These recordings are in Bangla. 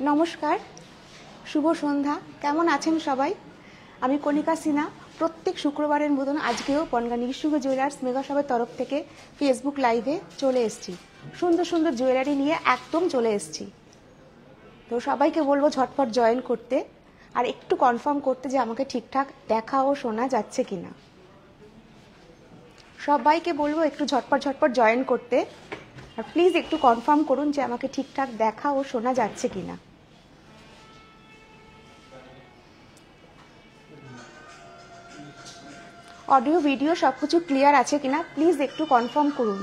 নমস্কার, শুভ সন্ধ্যা। কেমন আছেন সবাই? আমি কণিকা সিনহা। প্রত্যেক শুক্রবারের মতন আজকেও বনগাঁ নিঃশুভ জুয়েলার্স মেগা শপের তরফ থেকে ফেসবুক লাইভে চলে এসেছি। সুন্দর সুন্দর জুয়েলারি নিয়ে একদম চলে এসেছি। তো সবাইকে বলবো ঝটপট জয়েন করতে আর একটু কনফার্ম করতে যে আমাকে ঠিকঠাক দেখা ও শোনা যাচ্ছে কিনা। সবাইকে বলবো একটু ঝটপট জয়েন করতে আর প্লিজ একটু কনফার্ম করুন যে আমাকে ঠিকঠাক দেখা ও শোনা যাচ্ছে কিনা। অডিও ভিডিও সবকিছু ক্লিয়ার আছে কিনা প্লিজ একটু কনফার্ম করুন।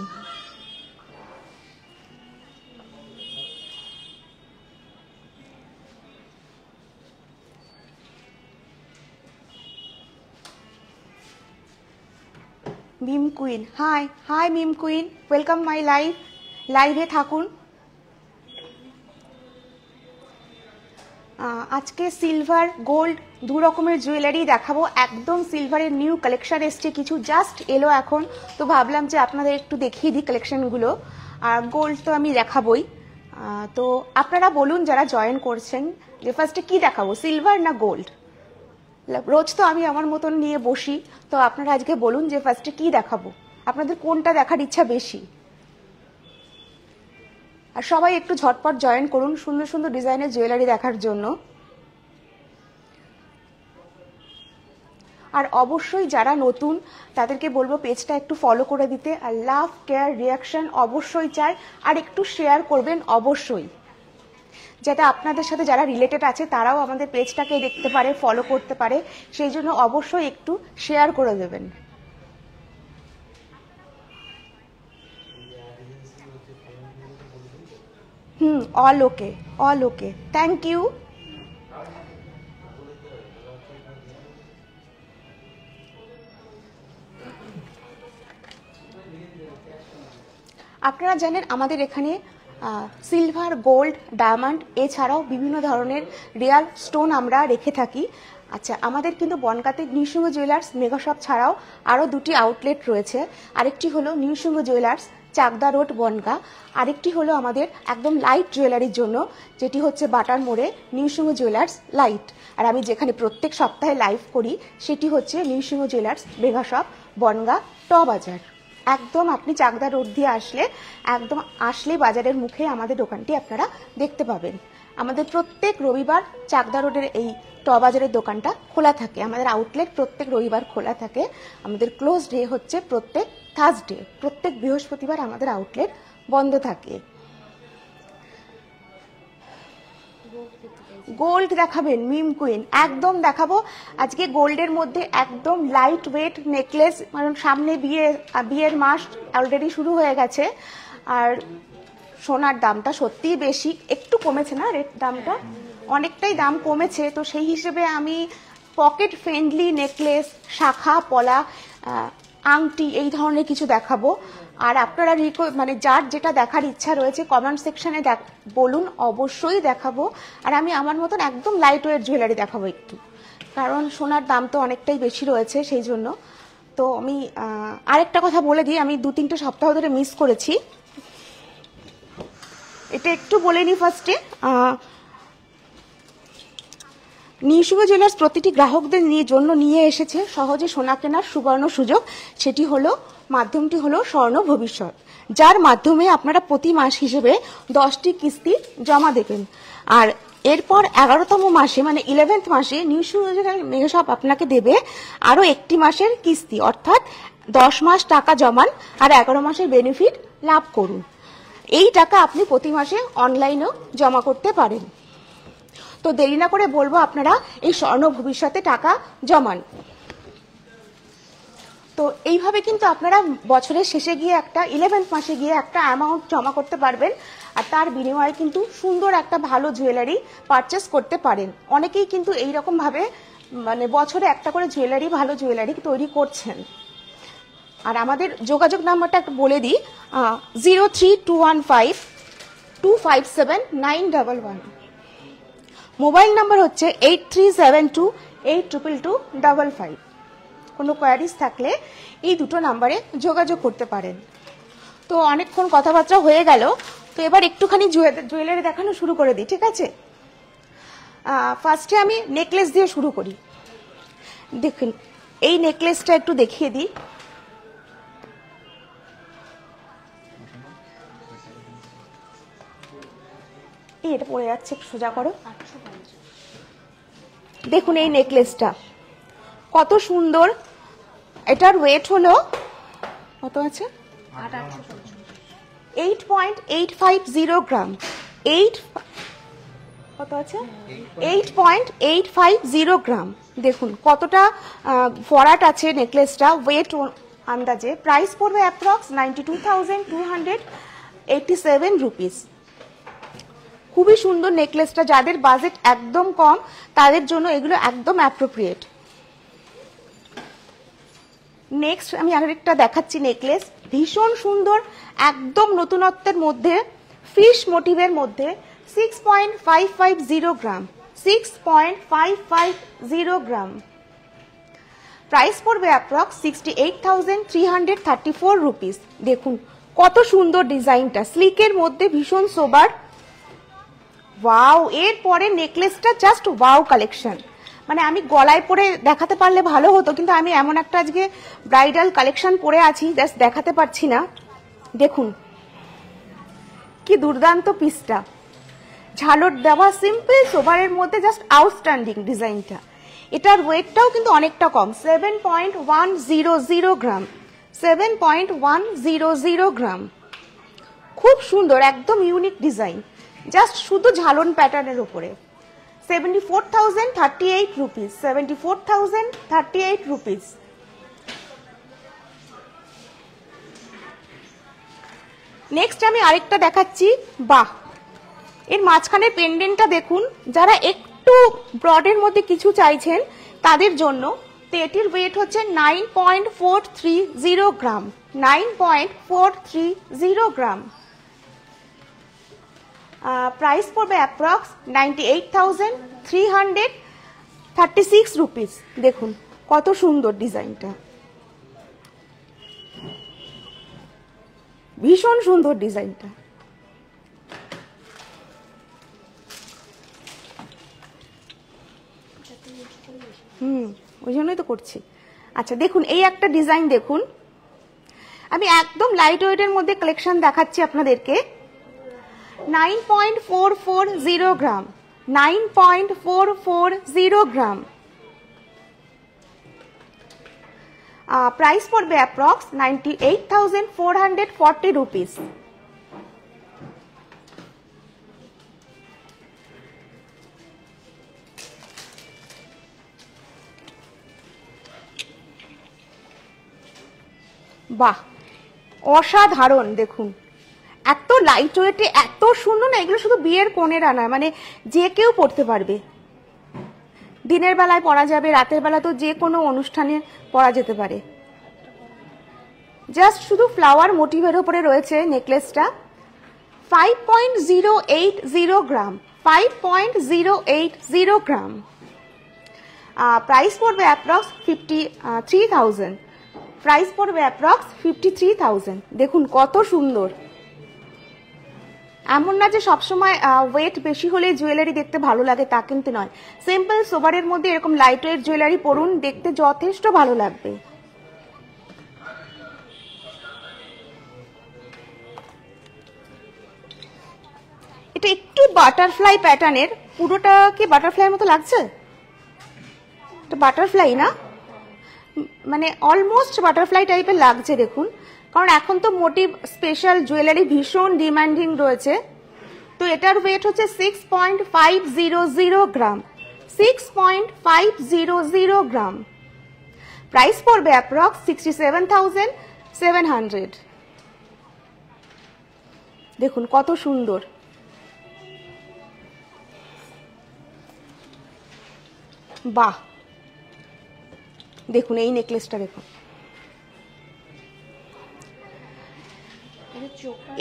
Mim queen, hi Mim queen, welcome my লাইভে থাকুন। আজকে সিলভার গোল্ড দু রকমের জুয়েলারি দেখাবো। একদম সিলভারের নিউ কালেকশন এসছে, কিছু জাস্ট এলো এখন, তো ভাবলাম যে আপনাদের একটু দেখিয়ে দিই কালেকশনগুলো। আর গোল্ড তো আমি দেখাবোই। তো আপনারা বলুন যারা জয়েন করছেন যে ফার্স্টে কি দেখাবো, সিলভার না গোল্ড। রোজ তো আমি আমার মতন নিয়ে বসি, তো আপনারা আজকে বলুন যে ফার্স্টে কি দেখাবো, আপনাদের কোনটা দেখার ইচ্ছা বেশি। আর সবাই একটু ঝটপট জয়েন করুন সুন্দর সুন্দর ডিজাইনের জুয়েলারি দেখার জন্য। আর অবশ্যই যারা নতুন তাদেরকে বলবো পেজটা একটু ফলো করে দিতে, আর লাভ কেয়ার রিয়াকশন অবশ্যই চাই, আর একটু শেয়ার করবেন অবশ্যই, যাতে আপনাদের সাথে যারা রিলেটেড আছে তারাও আমাদের পেজটাকে দেখতে পারে, ফলো করতে পারে। সেই জন্য অবশ্যই একটু শেয়ার করে দেবেন। All okay, thank you. আপনারা জানেন আমাদের এখানে সিলভার, গোল্ড, ডায়মন্ড এছাড়াও বিভিন্ন ধরনের রিয়াল স্টোন আমরা রেখে থাকি। আচ্ছা, আমাদের কিন্তু বনগাঁতে নিউসিংহ জুয়েলার্স মেগা শপ ছাড়াও আরও দুটি আউটলেট রয়েছে। আরেকটি হলো নিউসিংহ জুয়েলার্স চাকদা রোড বনগাঁ, আরেকটি হলো আমাদের একদম লাইট জুয়েলারির জন্য, যেটি হচ্ছে বাটার মোড়ে নিউসিংহ জুয়েলার্স লাইট। আর আমি যেখানে প্রত্যেক সপ্তাহে লাইভ করি সেটি হচ্ছে নিউসিংহ জুয়েলার্স মেগা শপ বনগাঁ ট বাজার। একদম আপনি চাকদা রোড দিয়ে একদম আসলে বাজারের মুখে আমাদের দোকানটি আপনারা দেখতে পাবেন। আমাদের প্রত্যেক রবিবার চাকদা রোডের এই ট বাজারের দোকানটা খোলা থাকে। আমাদের আউটলেট প্রত্যেক রবিবার খোলা থাকে। আমাদের ক্লোজ ডে হচ্ছে প্রত্যেক থার্সডে। প্রত্যেক বৃহস্পতিবার আমাদের আউটলেট বন্ধ থাকে। গোল্ড দেখাবেন? মিম কুইন একদম দেখাবো। আজকে গোল্ডের মধ্যে একদম লাইট ওয়েট নেকলেস, কারণ সামনে বিয়ের মাস অলরেডি শুরু হয়ে গেছে। আর সোনার দামটা সত্যিই বেশি, একটু কমেছে না রেট, দামটা অনেকটাই দাম কমেছে। তো সেই হিসেবে আমি পকেট ফ্রেন্ডলি নেকলেস, শাখা পলা, আংটি এই ধরনের কিছু দেখাবো। আর আপনারা মানে যার যেটা দেখার ইচ্ছা রয়েছে কমেন্ট সেকশনে বলুন, অবশ্যই দেখাবো। আর আমি আমার মতন একদম লাইট ওয়েট জুয়েলারি দেখাবো একটু, কারণ সোনার দাম তো অনেকটাই বেশি রয়েছে সেই জন্য। তো আমি আরেকটা কথা বলে দিই, আমি 2-3 সপ্তাহ ধরে মিস করেছি, এটা একটু বলে নিই ফার্স্টে। নিউসিংহ জুয়েলার্স প্রতিটি গ্রাহকদের জন্য নিয়ে এসেছে সহজে সোনা কেনার সুবর্ণ সুযোগ। সেটি হলো, মাধ্যমটি হলো স্বর্ণ ভবিষ্যৎ, যার মাধ্যমে আপনারা প্রতি মাস হিসেবে 10টি কিস্তি জমা দেবেন। আর এরপর 11তম মাসে মানে 11th মাসে নিউসিংহ জুয়েলার্স মেগা শপ আপনাকে দেবে আরও 1টি মাসের কিস্তি, অর্থাৎ 10 মাস টাকা জমান আর 11 মাসের বেনিফিট লাভ করুন। এই টাকা আপনি প্রতি মাসে অনলাইনেও জমা করতে পারেন। তো দেরি না করে বলবো আপনারা এই স্বর্ণ ভবিষ্যতে টাকা জমান। তো এইভাবে কিন্তু আপনারা বছরের শেষে গিয়ে 11th মাসে গিয়ে একটা অ্যামাউন্ট জমা করতে পারবেন, আর তার বিনিময়ে কিন্তু সুন্দর একটা ভালো জুয়েলারি পারচেস করতে পারেন। অনেকেই কিন্তু এইরকম ভাবে মানে বছরে একটা করে জুয়েলারি, ভালো জুয়েলারি তৈরি করছেন। আর আমাদের যোগাযোগ নাম্বারটা একটু বলে দিই, 03215257911। মোবাইল নাম্বার হচ্ছে 8372822255। কোনো কোয়ারিজ থাকলে এই দুটো নাম্বারে যোগাযোগ করতে পারেন। তো অনেকক্ষণ কথাবার্তা হয়ে গেল, তো এবার একটুখানি জুয়েলারি দেখানো শুরু করে দিই, ঠিক আছে? ফার্স্টে আমি নেকলেস দিয়ে শুরু করি। দেখুন এই নেকলেসটা একটু দেখিয়ে দিই। এটা পড়ে যাচ্ছে, সোজা করো। দেখুন এই নেকলেসটা কত সুন্দর। এটার ওয়েট হলো কত আছে? 8.850 গ্রাম। কত আছে? 8.850 গ্রাম। দেখুন কতটা ফরাট আছে নেকলেসটা, ওয়েট আন্দাজে। প্রাইস পড়বে অ্যাপ্রক্স 92,287 রুপিস। খুবই সুন্দর নেকলেসটা, যাদের বাজেট একদম কম তাদের জন্য এগুলো একদম অ্যাপ্রোপ্রিয়েট। নেক্সট আমি আরেকটা দেখাচ্ছি নেকলেস, ভীষণ সুন্দর, একদম নতুনত্বের মধ্যে, ফিশ মোটিভের মধ্যে, 6.550 গ্রাম। 6.550 গ্রাম। প্রাইস পড়বে অ্যাপ্রক্স 68,334 রুপিস। দেখুন কত সুন্দর ডিজাইনটা, স্লিকের মধ্যে ভীষণ সোবার। ওয়াও! এরপরে নেকলেসটা জাস্ট ওয়াও কালেকশন। মানে আমি গলায় পরে দেখাতে পারলে ভালো হতো, কিন্তু আমি এমন একটা আজকে ব্রাইডাল কালেকশন পরে আছি, জাস্ট দেখাতে পারছি না। দেখুন কি দুর্দান্ত পিসটা, ঝালর দেওয়া, সিম্পল সোবারের মধ্যে জাস্ট আউটস্ট্যান্ডিং ডিজাইনটা। এটার ওয়েটটাও কিন্তু অনেকটা কম, 7.100 গ্রাম। 7.100 গ্রাম। খুব সুন্দর, একদম ইউনিক ডিজাইন, জাস্ট শুধু ঝালন প্যাটার্নের উপরে। 74,038 রুপিস। 74,038 রুপিস। নেক্সট আমি আরেকটা দেখাচ্ছি। বাহ, এর মাঝখানে পেন্ডেন্টটা দেখুন। যারা একটু ব্রডের মধ্যে কিছু চাইছেন তাদের জন্য তো এটির ওয়েট হচ্ছে 9.430 গ্রাম, 9.430 গ্রাম। প্রাইস পড়বে অ্যাপ্রক্স 98,336 রুপিস। দেখুন কত সুন্দর ডিজাইনটা, ভীষণ সুন্দর ডিজাইনটা। ওই জন্যই তো করছি। আচ্ছা দেখুন এই একটা ডিজাইন দেখুন, আমি একদম লাইট ওয়েটের মধ্যে কালেকশন দেখাচ্ছি আপনাদেরকে। 9.440 গ্রাম, 9.440 গ্রাম। প্রাইস পড়বে অ্যাপ্রক্স 98,440 রুপিস। বাহ অসাধারণ, দেখুন এত লাইট ওয়েটে এত সুন্দর না, এগুলো শুধু বিয়ের কোণেরা নয়, মানে যে কেউ পড়তে পারবে। দিনের বেলায় পরা যাবে, রাতের বেলা তো যে কোনো অনুষ্ঠানে পরা যেতে পারে। জাস্ট শুধু ফ্লাওয়ার মোটিভের উপরে রয়েছে নেকলেসটা। 5.080 গ্রাম, 5.080 গ্রাম। প্রাইস পড়বে অ্যাপ্রক্স 53,000, প্রাইস পড়বে অ্যাপ্রক্স 53,000। দেখুন কত সুন্দর। এমন না যে সবসময় ওয়েট বেশি হলে জুয়েলারি দেখতে ভালো লাগে, তা কিন্তু নয়। সিম্পল সোবারের মধ্যে এরকম লাইট ওয়েট জুয়েলারি পরুন, দেখতে যথেষ্ট ভালো লাগবে। এটা একটু বাটারফ্লাই প্যাটার্নের, পুরোটা কি বাটারফ্লাইয়ের মতো লাগছে? এটা বাটারফ্লাই না, মানে অলমোস্ট বাটারফ্লাই টাইপের লাগছে দেখুন, কারণ এখন তো মোটিভ স্পেশাল জুয়েলারি ভীষণ ডিমান্ডিং রয়েছে। তো এটার ওয়েট হচ্ছে 6.500 গ্রাম, 6.500 গ্রাম। প্রাইস পড়বে অ্যাপ্রক্স 67,700। দেখুন কত সুন্দর। বাহ দেখুন এই নেকলেসটা দেখুন,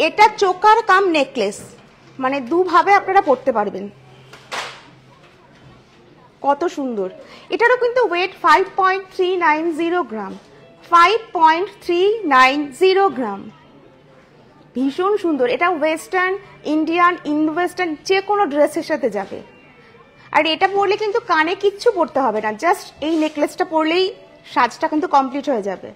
এটা চোকার কাম নেকলেস, মানে দুভাবে আপনারা পড়তে পারবেন। কত সুন্দর। এটারও কিন্তু ওয়েট 5.390 গ্রাম, 5.390 গ্রাম। ভীষণ সুন্দর। এটা ওয়েস্টার্ন, ইন্ডিয়ান, ইন্ডো ওয়েস্টার্ন যে কোনো ড্রেসের সাথে যাবে। আর এটা পরলে কিন্তু কানে কিচ্ছু পরতে হবে না, জাস্ট এই নেকলেসটা পরলেই সাজটা কিন্তু কমপ্লিট হয়ে যাবে।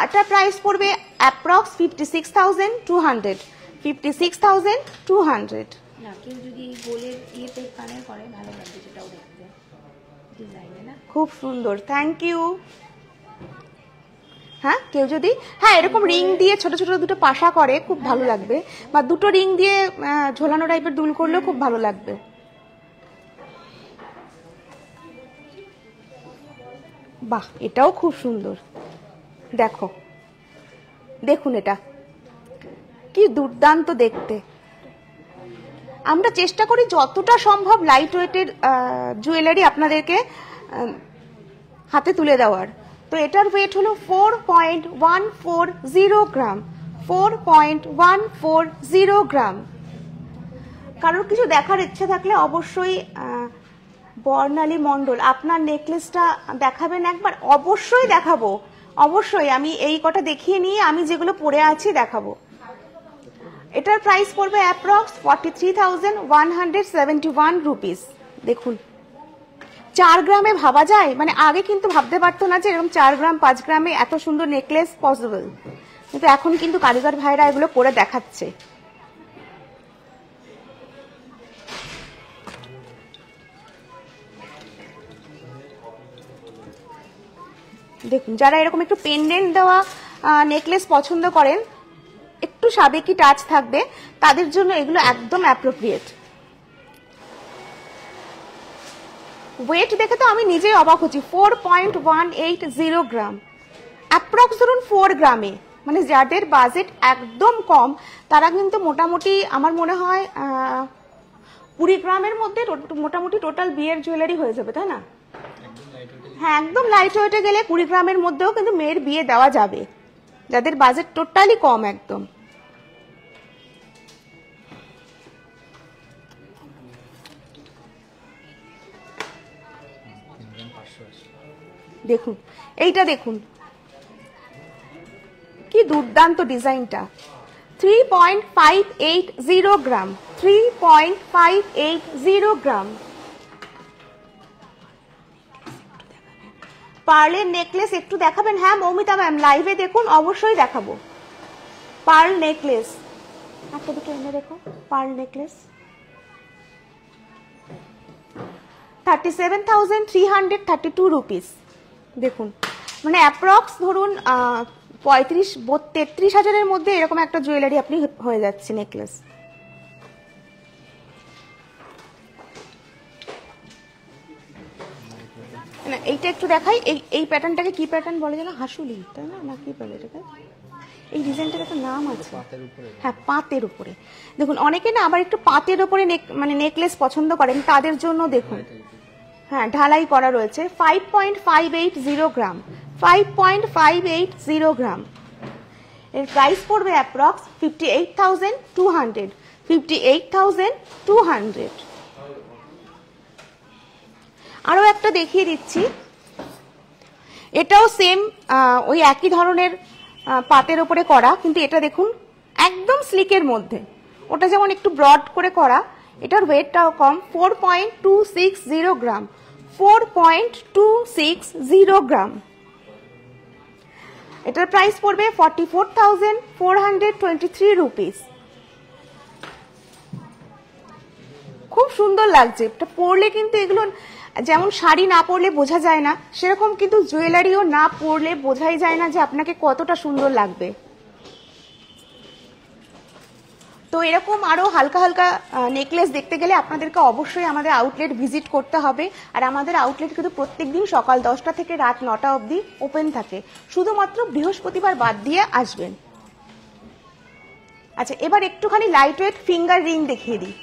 এটা প্রাইস পড়বে অ্যাপ্রক্স 56,200, 56,200। না কেউ যদি গোলের ইয়েতে কানে করে ভালো লাগবে, সেটাও দেখতে ডিজাইনে না, খুব সুন্দর। Thank you. হ্যাঁ কেউ যদি এরকম রিং দিয়ে ছোট ছোট দুটো পাশা করে খুব ভালো লাগবে, বা দুটো রিং দিয়ে ঝোলানো টাইপের দুল করলেও খুব ভালো লাগবে। বাহ এটাও খুব সুন্দর। দেখো দেখুন এটা কি দুর্দান্ত দেখতে। আমরা চেষ্টা করি যতটা সম্ভব লাইট ওয়েটের জুয়েলারি আপনাদেরকে হাতে তুলে দেওয়ার। তো এটার ওয়েট হলো 4.140 গ্রাম, 4.140 গ্রাম। কারোর কিছু দেখার ইচ্ছে থাকলে অবশ্যই বর্ণালী মণ্ডল আপনার নেকলেসটা দেখাবেন একবার। অবশ্যই দেখাবো, অবশ্যই। আমি এই কটা দেখিয়ে নিয়ে আমি যেগুলো পরে আছি দেখাবো। এটার প্রাইস পড়বে অ্যাপ্রক্স 43,171 রুপিস। দেখুন 4 গ্রামে ভাবা যায়, মানে আগে কিন্তু ভাবতে পারতো না যে এরকম 4 গ্রাম 5 গ্রামে এত সুন্দর নেকলেস পসিবল, কিন্তু এখন কিন্তু কারিগর ভাইরা এগুলো করে দেখাচ্ছে। দেখুন যারা এরকম একটু পেন্ডেন্ট দেওয়া নেকলেস পছন্দ করেন, একটু সাবেকি টাচ থাকবে, তাদের জন্য এগুলো একদম অ্যাপ্রোপ্রিয়েট। ওয়েট দেখে তো আমি নিজেই অবাক হচ্ছি, 4.180 গ্রাম, অ্যাপ্রক্স ধরুন 4 গ্রামে। মানে যাদের বাজেট একদম কম তারা কিন্তু মোটামুটি আমার মনে হয় 20 গ্রামের মধ্যে মোটামুটি টোটাল বিয়ের জুয়েলারি হয়ে যাবে, তাই না? হ্যাঁ একদম লাইট ওয়েটে গেলে 20 গ্রামের মধ্যেও কিন্তু মেয়ের বিয়ে দেওয়া যাবে, যাদের বাজেট টোটালি কম একদম। দেখুন এইটা দেখুন কি দুর্দান্ত ডিজাইনটা, 3.580 গ্রাম, 3.580 গ্রাম। পার্লের নেকলেস একটু দেখাবেন? হ্যাঁ মৌমিতা ম্যাম লাইভে দেখুন, অবশ্যই দেখাবো। পার্ল নেকলেস একটা দুটো এনে দেখো, পার্ল নেকলেস 37,332 রুপিস। দেখুন মানে অ্যাপ্রক্স ধরুন 33 হাজারের মধ্যে এরকম একটা জুয়েলারি আপনি হয়ে যাচ্ছে নেকলেস। না এইটা একটু দেখাই, এই প্যাটার্নটাকে কি প্যাটার্ন বলে যেন, হাসুলি তাই না, না কি বলে এটাকে, এই ডিজাইনটার একটা নাম আছে। হ্যাঁ পাতের উপরে। দেখুন অনেকে না আবার একটু পাতের উপরে মানে নেকলেস পছন্দ করেন, তাদের জন্য দেখুন হ্যাঁ ঢালাই করা রয়েছে। 5.580 গ্রাম, 5.580 গ্রাম। এর প্রাইস পড়বে অ্যাপ্রক্স 58,200, 58,200। আরো একটা দেখিয়ে দিচ্ছি, এটাও সেম ওই একই ধরনের পাতের উপরে করা, কিন্তু এটা দেখুন একদম স্লিকের মধ্যে। ওটা যেমন একটু ব্রড করে করা, এটার ওয়েটটাও কম, 4.260 গ্রাম, 4.260 গ্রাম। এটার প্রাইস পড়বে 44,423 রুপিস। খুব সুন্দর লাগছে এটা পরলে, কিন্তু এগুলো যেমন শাড়ি না পরলে বোঝা যায় না, সেরকম কিন্তু জুয়েলারিও না পরলে বোঝাই যায় না যে আপনাকে কতটা সুন্দর লাগবে। তো এরকম আরো হালকা হালকা নেকলেস দেখতে গেলে আপনাদেরকে অবশ্যই আমাদের আউটলেট ভিজিট করতে হবে। আর আমাদের আউটলেট কিন্তু প্রত্যেকদিন সকাল 10টা থেকে রাত 9টা অবধি ওপেন থাকে, শুধুমাত্র বৃহস্পতিবার বাদ দিয়ে আসবেন। আচ্ছা এবার একটুখানি লাইট ওয়েট ফিঙ্গার রিং দেখিয়ে দিই।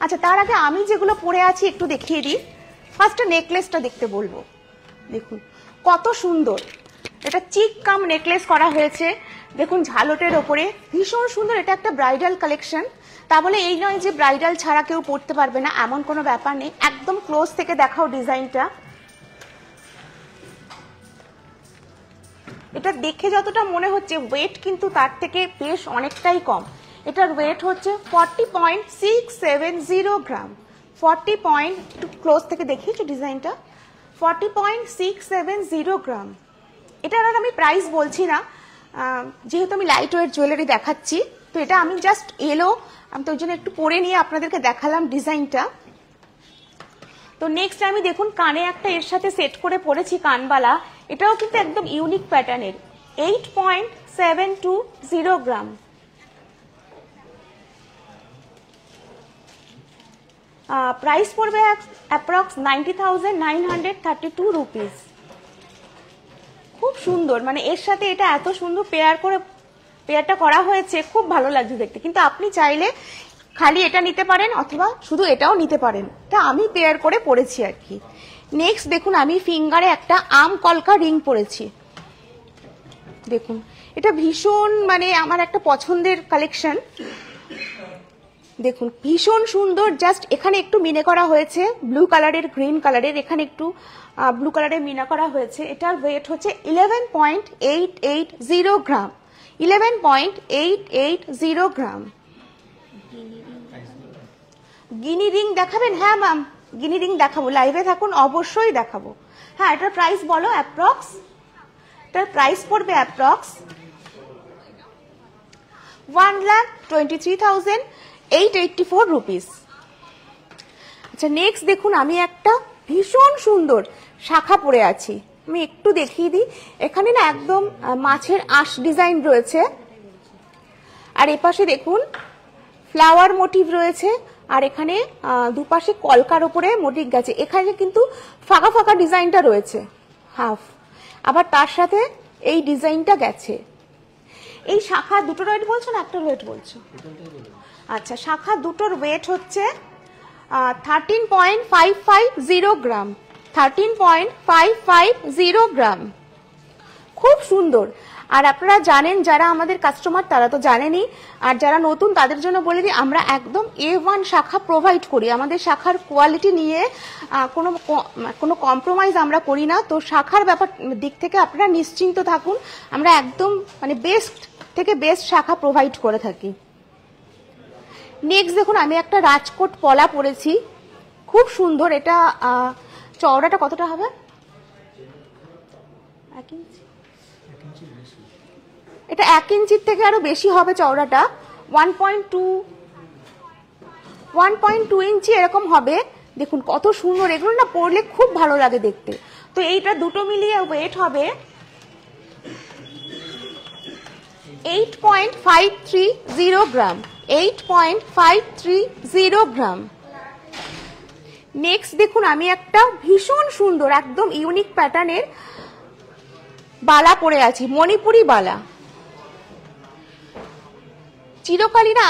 আচ্ছা তার আগে আমি যেগুলো পরে আছি একটু দেখিয়ে দিই। ফার্স্টে নেকলেসটা দেখতে বলবো, দেখুন কত সুন্দর, এটা চিক কাম নেকলেস করা হয়েছে। দেখুন ঝালটের ওপরে ভীষণ সুন্দর, এটা একটা ব্রাইডাল কালেকশন। তা বলে এই নয় যে ব্রাইডাল ছাড়া কেউ পরতে পারবে না, এমন কোনো ব্যাপার নেই। একদম ক্লোজ থেকে দেখাও ডিজাইনটা। এটা দেখে যতটা মনে হচ্ছে ওয়েট কিন্তু তার থেকে বেশ অনেকটাই কম। এটার ওয়েট হচ্ছে 40.670 গ্রাম, 40. একটু ক্লোজ থেকে দেখিয়েছি ডিজাইনটা, 40.670 গ্রাম। এটার আর আমি প্রাইস বলছি না, যেহেতু আমি লাইট ওয়েট জুয়েলারি দেখাচ্ছি, তো এটা আমি জাস্ট এলো, আমি তো ওই জন্য একটু পরে নিয়ে আপনাদেরকে দেখালাম ডিজাইনটা। তো নেক্সট আমি দেখুন কানে একটা এর সাথে সেট করে পরেছি কানবালা, এটাও কিন্তু একদম ইউনিক প্যাটার্নের, 8.720 গ্রাম। প্রাইস পড়বে অ্যাপ্রক্স 90,932 রুপিস। খুব সুন্দর, মানে এর সাথে এটা এত সুন্দর পেয়ারটা করা হয়েছে, খুব ভালো লাগছে দেখতে। কিন্তু আপনি চাইলে খালি এটা নিতে পারেন অথবা শুধু এটাও নিতে পারেন, এটা আমি পেয়ার করে পরেছি আর কি। নেক্সট দেখুন আমি ফিঙ্গারে একটা আম কলকা রিং পরেছি। দেখুন এটা ভীষণ মানে আমার একটা পছন্দের কালেকশন। দেখুন ভীষণ সুন্দর, জাস্ট এখানে একটু মিনে করা হয়েছে ব্লু কালারের, গ্রিন কালারের, এখানে একটু ব্লু কালারের মিনা করা হয়েছে। এটার ওয়েট হচ্ছে 11.880 গ্রাম, 11.880 গ্রাম। গিনি রিং দেখাবেন? হ্যাঁ ম্যাম গিনি রিং দেখাবো, লাইভে থাকুন অবশ্যই দেখাবো। হ্যাঁ এটার প্রাইস বলো অ্যাপ্রক্স, এটার প্রাইস পড়বে অ্যাপ্রক্স 1,23,884 রুপিস। আচ্ছা নেক্সট দেখুন আমি একটা ভীষণ সুন্দর শাখা পরে আছি, আমি একটু দেখিয়ে দিই। এখানে না একদম মাছের আঁশ ডিজাইন রয়েছে, আর এপাশে দেখুন ফ্লাওয়ার মোটিভ রয়েছে, আর এখানে দুপাশে কলকার উপরে মোটিভ গেছে। এখানে কিন্তু ফাঁকা ফাঁকা ডিজাইনটা রয়েছে হাফ, আবার তার সাথে এই ডিজাইনটা গেছে। এই শাখা দুটোর ওয়েট বলছো না একটার ওয়েট বলছো? আচ্ছা শাখা দুটোর ওয়েট হচ্ছে 13.550 গ্রাম, 13.550 গ্রাম। খুব সুন্দর। আর আপনারা জানেন, যারা আমাদের কাস্টমার তারা তো জানেনই, আর যারা নতুন তাদের জন্য বলে দিই, আমরা একদম A1 শাখা প্রোভাইড করি। আমাদের শাখার কোয়ালিটি নিয়ে কোনো কম্প্রোমাইজ আমরা করি না। তো শাখার ব্যাপার দিক থেকে আপনারা নিশ্চিন্ত থাকুন, আমরা একদম মানে বেস্ট থেকে বেস্ট শাখা প্রোভাইড করে থাকি। নেক্সট দেখুন, আমি একটা রাজকোট পলা পরেছি, খুব সুন্দর। এটা চওড়াটা কতটা হবে? 1 ইঞ্চি। এটা 1 ইঞ্চির থেকে আরো বেশি হবে চওড়াটা, 1.2 ইঞ্চি এরকম হবে। দেখুন কত সুন্দর, এগুলো না পরলে খুব ভালো লাগে দেখতে। তো এইটা দুটো মিলিয়ে ওয়েট হবে 8.530 গ্রাম। 8.530 গ্রাম। নেক্সট দেখুন, আমি একটা ভীষণ সুন্দর একদম ইউনিক প্যাটার্নের বালা পরে আছি, মণিপুরি বালা। চিরকালই না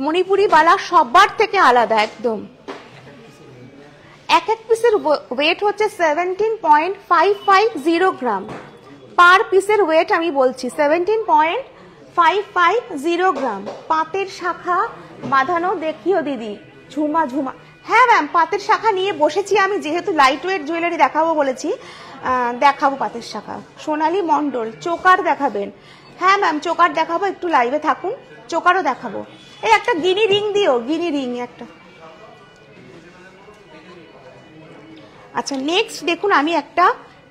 মণিপুরি বালা সবার থেকে আলাদা একদম। এক পিসের ওয়েট হচ্ছে 17.550 গ্রাম। পার পিসের ওয়েট আমি বলছি 17.550 গ্রাম। পাতের শাখা বাঁধানো দেখিও দিদি, ঝুমা ঝুমা। হ্যাঁ ম্যাম, পাতের শাখা নিয়ে বসেছি আমি, যেহেতু লাইট ওয়েট জুয়েলারি দেখাবো বলেছি, দেখাবো পাতের শাখা। সোনালী মণ্ডল, চোকার দেখাবেন? হ্যাঁ ম্যাম, চোকার দেখাবো, একটু লাইভে থাকুন, চোকারও দেখাবো। এই একটা গিনি রিং দিও, গিনি রিং একটা। আচ্ছা, নেক্সট দেখুন, আমি একটা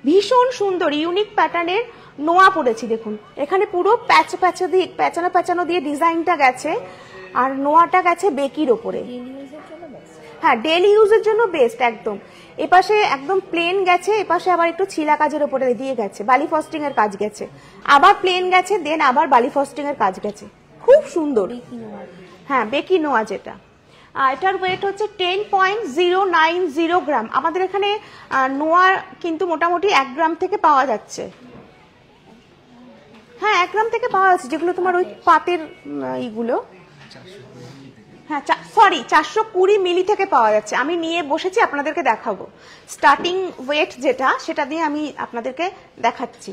ভীষণ সুন্দর ইউনিক প্যাটার্নের নোয়া পরেছি। দেখুন এখানে পুরো প্যাচানো দিয়ে ডিজাইনটা গেছে, আর নোয়াটা গেছে বেকির ওপরে। হ্যাঁ, ডেইলি ইউজের জন্য বেস্ট একদম। এপাশে একদম প্লেন গেছে, এপাশে আবার একটু ছিলা কাজের ওপরে দিয়ে গেছে, বালি ফস্টিং এর কাজ গেছে, আবার প্লেন গেছে, দেন আবার বালি ফস্টিং এর কাজ গেছে। খুব সুন্দর। হ্যাঁ, বেকি নোয়া যেটা। এটার ওয়েট হচ্ছে 10.090 গ্রাম। আমাদের এখানে নোয়া কিন্তু মোটামুটি 1 গ্রাম থেকে পাওয়া যাচ্ছে। হ্যাঁ, 1 গ্রাম থেকে পাওয়া যাচ্ছে, যেগুলো তোমার ওই পাতের এইগুলো। হ্যাঁ, সরি, 420 মিলি থেকে পাওয়া যাচ্ছে। আমি নিয়ে বসেছি, আপনাদেরকে দেখাবো। স্টার্টিং ওয়েট যেটা, সেটা দিয়ে আমি আপনাদেরকে দেখাচ্ছি।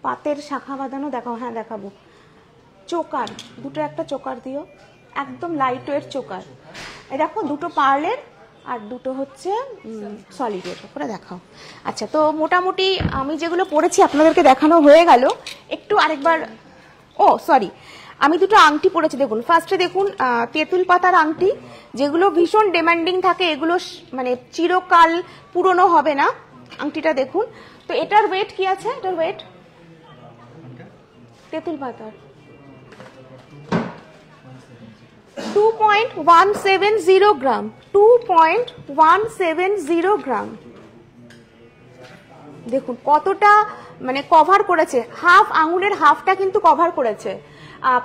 পাতের শাখা বাঁধানো দেখাও? হ্যাঁ দেখাবো। চোকার, দুটো একটা চোকার দিও, একদম লাইট ওয়েট চোকার। এই দেখো, দুটো পার্লের আর দুটো হচ্ছে সলিডের ওপরে দেখাও। আচ্ছা, তো মোটামুটি আমি যেগুলো পরেছি আপনাদেরকে দেখানো হয়ে গেল। একটু আরেকবার, সরি, আমি দুটো আংটি পরেছি। দেখুন, ফার্স্টে দেখুন তেঁতুল পাতার আংটি, যেগুলো ভীষণ ডিমান্ডিং থাকে, এগুলো মানে চিরকাল পুরনো হবে না। আংটিটা দেখুন। তো এটার ওয়েট কি আছে? এটার ওয়েট তেঁতুল পাতার 2.170 গ্রাম। 2.170 গ্রাম। দেখুন কতটা মানে কভার করেছে, হাফ আঙুলের হাফটা কিন্তু কভার করেছে।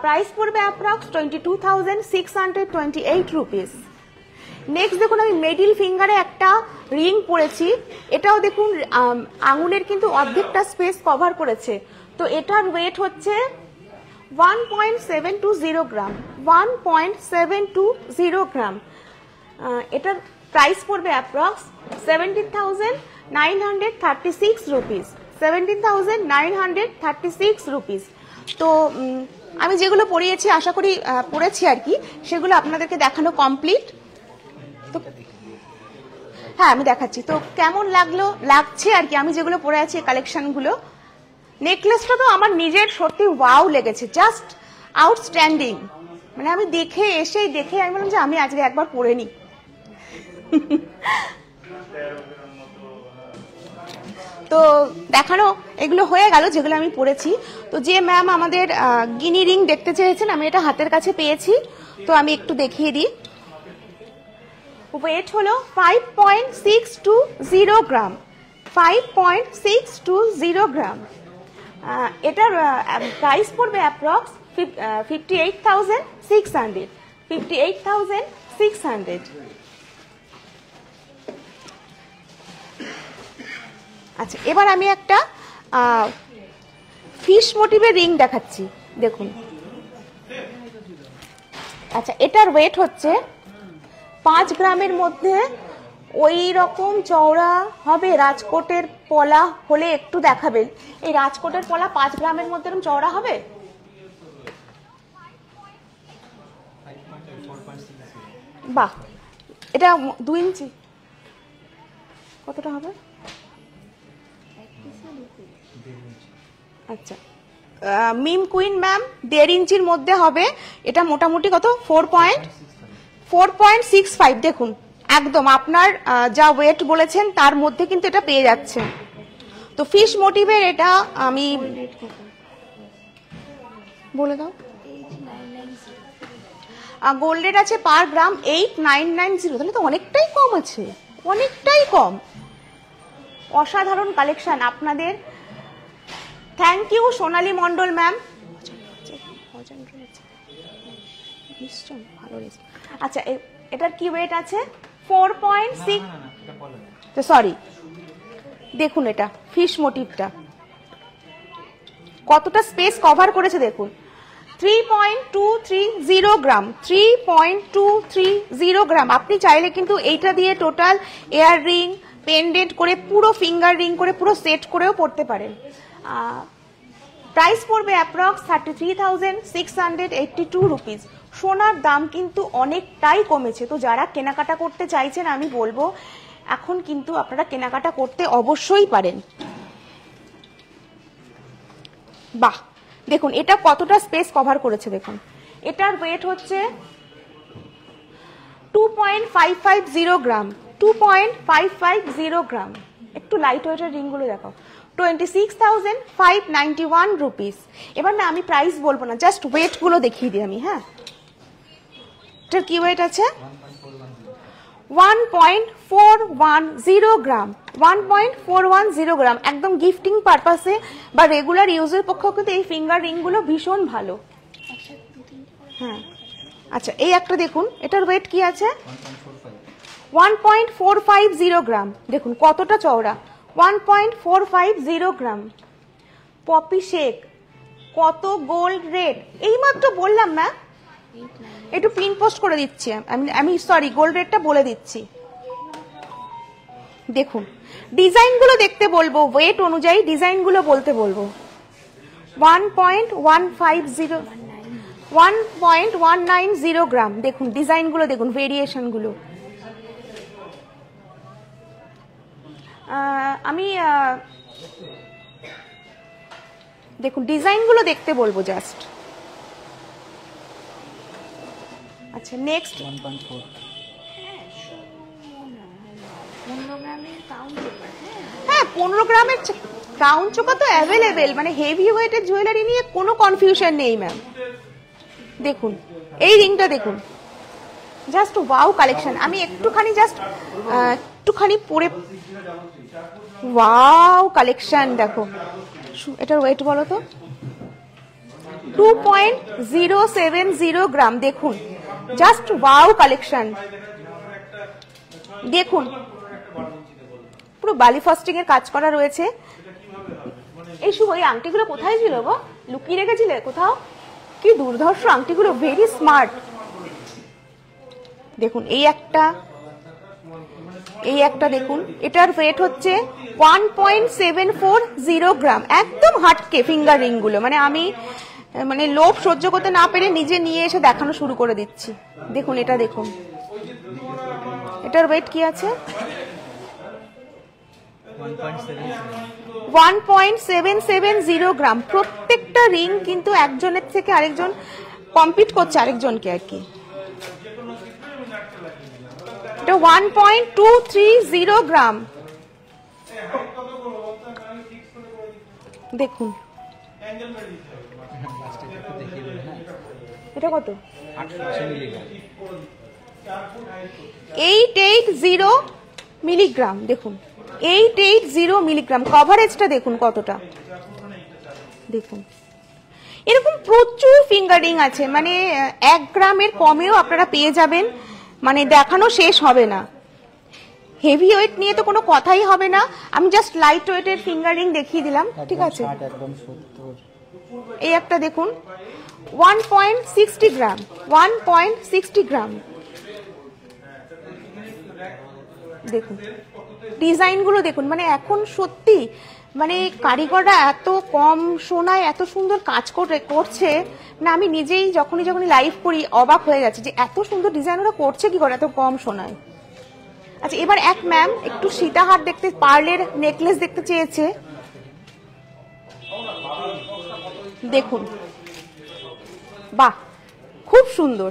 প্রাইস পড়বে অ্যাপ্রক্স 22,628 রুপিস। নেক্সট দেখুন, আমি মিডল ফিঙ্গারে একটা রিং পরেছি। এটাও দেখুন আঙুলের কিন্তু অর্ধেকটা স্পেস কভার করেছে। তো এটার ওয়েট হচ্ছে 1.720 গ্রাম। 1.720 গ্রাম। এটার প্রাইস পড়বে অ্যাপ্রক্স 17,936 রুপিস। 17,936 রুপিস। তো আমি যেগুলো পরিয়েছি, আশা করি পড়েছি আর কি, সেগুলো আপনাদেরকে দেখানো কমপ্লিট। তো হ্যাঁ, আমি দেখাচ্ছি। তো কেমন লাগছে আর কি আমি যেগুলো পরে আছি, কালেকশনগুলো। নেকলেসটা তো আমার নিজের সত্যি ওয়াও লেগেছে, জাস্ট আউটস্ট্যান্ডিং। মানে আমি দেখে আমি বললাম যে আমি আজকে একবার পরে নিই। তো দেখানো এগুলো হয়ে গেল যেগুলো আমি পরেছি। তো যে ম্যাম আমাদের গিনি রিং দেখতে চেয়েছেন, আমি এটা হাতের কাছে পেয়েছি, তো আমি একটু দেখিয়ে দিই। ওয়েট হলো 5.620 গ্রাম। 5.620 গ্রাম। এটার প্রাইস পড়বে অ্যাপ্রক্স 58,600। 58,600। আচ্ছা, এবার আমি একটা ফিশ মোটিভের রিং দেখাচ্ছি। দেখুন, আচ্ছা, এটার ওয়েট হচ্ছে 5 গ্রামের মধ্যে ওই রকম চওড়া হবে রাজকোটের পলা হলে একটু দেখাবেন। এই রাজকোটের পলা 5 গ্রামের মধ্যে এরকম চওড়া হবে? বাহ, এটা 2 ইঞ্চি কতটা হবে? আচ্ছা, মিম কুইন ম্যাম 1.5 ইঞ্চির মধ্যে হবে। এটা মোটামুটি কত? 4.65। দেখুন একদম আপনার যা ওয়েট বলেছেন তার মধ্যে কিন্তু এটা পেয়ে যাচ্ছে। তো ফিশ মোটিভের এটা আমি বলে দাও। গোল্ড রেট আছে পার গ্রাম 8990। তাহলে তো অনেকটাই কম আছে, অনেকটাই কম। অসাধারণ কালেকশন আপনাদের। Thank you Sonali Mondal ma'am. আচ্ছা, এটার কি ওয়েট আছে? 4.6। সরি, দেখুন এটা ফিশ মোটিভটা কতটা স্পেস কভার করেছে দেখুন। 3.230 গ্রাম, 3.230 গ্রাম। আপনি চাইলে কিন্তু এইটা দিয়ে টোটাল এয়ার রিং, পেন্ডেন্ট করে, পুরো ফিঙ্গার রিং করে, পুরো সেট করেও পড়তে পারেন। প্রাইস পড়বে অ্যাপ্রক্স 33,682 রুপিস। সোনার দাম কিন্তু অনেকটাই কমেছে। তো যারা কেনাকাটা করতে চাইছেন আমি বলবো এখন কিন্তু আপনারা কেনাকাটা করতে অবশ্যই পারেন। বাহ, দেখুন এটা কতটা স্পেস কভার করেছে দেখুন। এটার ওয়েট হচ্ছে 2.550 গ্রাম, 2.550 গ্রাম। একটু লাইট ওয়েটের রিংগুলো দেখাও। 26,591 রুপিস। এবার না আমি প্রাইস বলবো না, জাস্ট ওয়েট গুলো দেখিয়ে দিই আমি। হ্যাঁ, এটার কি ওয়েট আছে? 1.410 গ্রাম, 1.410 গ্রাম। একদম গিফটিং পারপাসে বা রেগুলার ইউজের পক্ষেও কিন্তু এই ফিঙ্গার রিং গুলো ভীষণ ভালো। হ্যাঁ, আচ্ছা এই একটা দেখুন, এটার ওয়েট কি আছে? 1.450 গ্রাম। দেখুন কতটা চওড়া, 1.450 গ্রাম। পপি শেক কত গোল্ড রেট? এইমাত্র বললাম না, একটু পিন পোস্ট করে দিচ্ছি আমি সরি গোল্ড রেটটা বলে দিচ্ছি। দেখুন ডিজাইনগুলো দেখতে বলবো, ওয়েট অনুযায়ী ডিজাইনগুলো বলতে বলবো। 1.190 গ্রাম। দেখুন ডিজাইনগুলো দেখুন, ভেরিয়েশনগুলো। আমি দেখুন ডিজাইনগুলো দেখতে বলবো জাস্ট। আচ্ছা নেক্সট 1.4। হ্যাঁ 15 গ্রামের কাউন্ট চোকা তো অ্যাভেলেবেল। মানে হেভি ওয়েটের জুয়েলারি নিয়ে কোনো কনফিউশন নেই ম্যাম। দেখুন এই রিংটা দেখুন, জাস্ট ওয়াও কালেকশন। আমি একটুখানি পরে, ওয়াও কালেকশন দেখো। এটার ওয়েট বলো তো? 2.070 গ্রাম। দেখুন জাস্ট ওয়াও কালেকশন। দেখুন পুরো বালি ফাস্টিং এর কাজ করা রয়েছে। এই শুভ, এই আংটিগুলো কোথায় ছিল গো? লুকিয়ে রেখেছিলে কোথাও? কি দুর্ধর্ষ আংটিগুলো, ভেরি স্মার্ট। দেখুন এই একটা দেখুন, এটার ওয়েট হচ্ছে 1.740 গ্রাম। একদম হাটকে ফিঙ্গার রিং গুলো। মানে আমি লোভ সহ্য করতে না পেরে নিজে নিয়ে এসে দেখানো শুরু করে দিচ্ছি। দেখুন এটা দেখুন, এটার ওয়েট কি আছে? 1.770 গ্রাম। প্রত্যেকটা রিং কিন্তু একজনের থেকে আরেকজন কম্পিট করছে আরেকজনকে আর কি। এটা 1.230 গ্রাম। দেখুন এটা কত? 880 মিলিগ্রাম। দেখুন 880 মিলিগ্রাম। কভারেজটা দেখুন কতটা। দেখুন এরকম প্রচুর ফিঙ্গারিং আছে, মানে 1 গ্রামের কমেও আপনারা পেয়ে যাবেন। মানে দেখানো শেষ হবে না। হেভি ওয়েট নিয়ে তো কোনো কথাই হবে না। আমি জাস্ট লাইট ওয়েটের ফিঙ্গারিং দেখিয়ে দিলাম, ঠিক আছে? এই একটা দেখুন 1.60 গ্রাম, 1.60 গ্রাম। দেখুন ডিজাইনগুলো দেখুন, মানে এখন সত্যি মানে কারিগররা এত কম সোনায় এত সুন্দর কাজ করছে না, আমি নিজেই যখনই লাইভ করি অবাক হয়ে যাচ্ছে যে এত সুন্দর ডিজাইন ওরা করছে কি করে এত কম সোনায়। আচ্ছা, এবার এক ম্যাম একটু সীতাহার দেখতে, পার্লের নেকলেস দেখতে চেয়েছে। দেখুন, বাহ খুব সুন্দর।